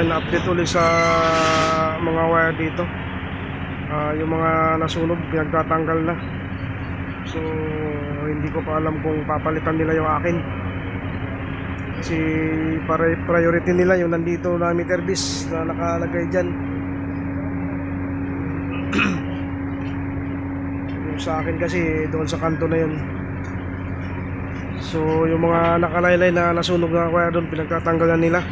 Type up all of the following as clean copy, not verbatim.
tayo na update ulit sa mga wire dito. Yung mga nasunog pinagtatanggal na. So hindi ko pa alam kung papalitan nila yung akin, kasi priority nila yung nandito na meter base na nakalagay dyan. Yung sa akin kasi doon sa kanto na yun. So yung mga nakalaylay na nasunog na wire doon pinagtatanggalan nila.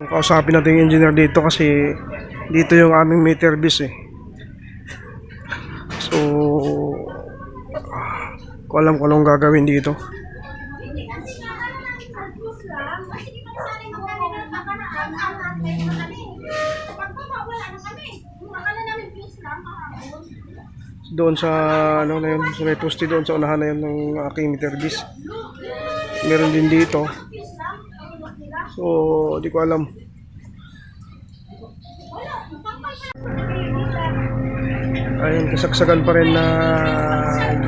Kausapin natin yung engineer dito kasi dito yung aming meter base eh. So ko alam kung anong gagawin dito. Doon sa ano na yun, sa may poste doon sa unahan na yun ng aking meter base. Meron din dito. So di ko alam. Ayun, kasagsagan pa rin na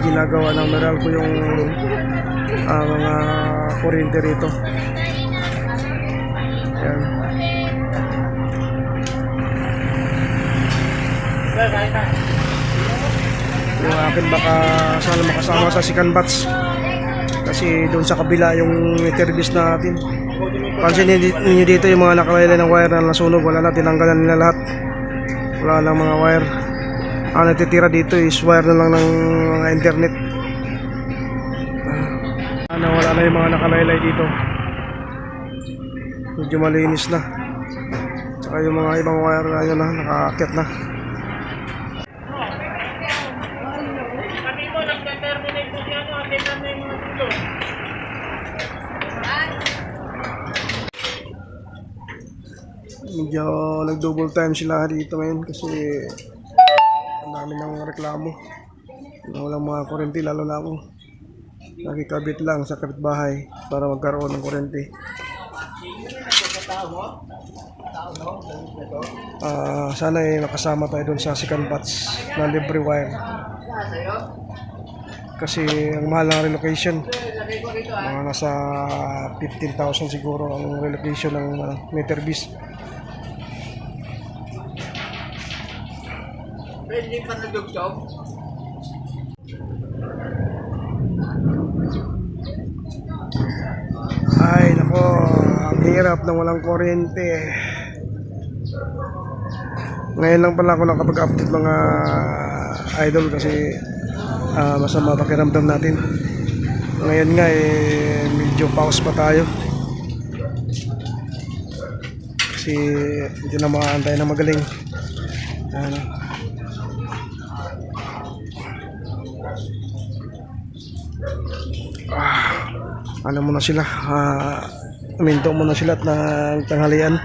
ginagawa ng Meralco yung mga kuryente rito. Ayan. Yung akin baka sana makasama sa second batch, kasi doon sa kabila yung meter base natin. Pansin niyo dito yung mga nakalaylay ng wire na nasunog, wala na, tinanggalan nila lahat. Wala lang mga wire. Ang natitira dito is wire na lang ng mga internet. Wala na yung mga nakalaylay dito. Medyo malinis na. Saka yung mga ibang wire na yun na, nakaakyat na. Medyo nag-double time sila dito ngayon kasi ang dami ng reklamo. Walang mga kuryente, lalo na ako. Nakikabit lang sa kapitbahay para magkaroon ng kuryente. Sana nakasama tayo doon sa second batch na libre wire. Kasi ang mahal ng relocation, mga nasa 15,000 siguro ang relocation ng meter base. Hindi pa nadugtog. Ay nako, ang hirap ng walang kuryente. Ngayon lang pala ako nakapag-update mga idol kasi masama pakiramdam natin. Ngayon nga medyo pause pa tayo kasi hindi na makaantay na magaling. Ano muna sila, minto muna sila at ng tanghalian.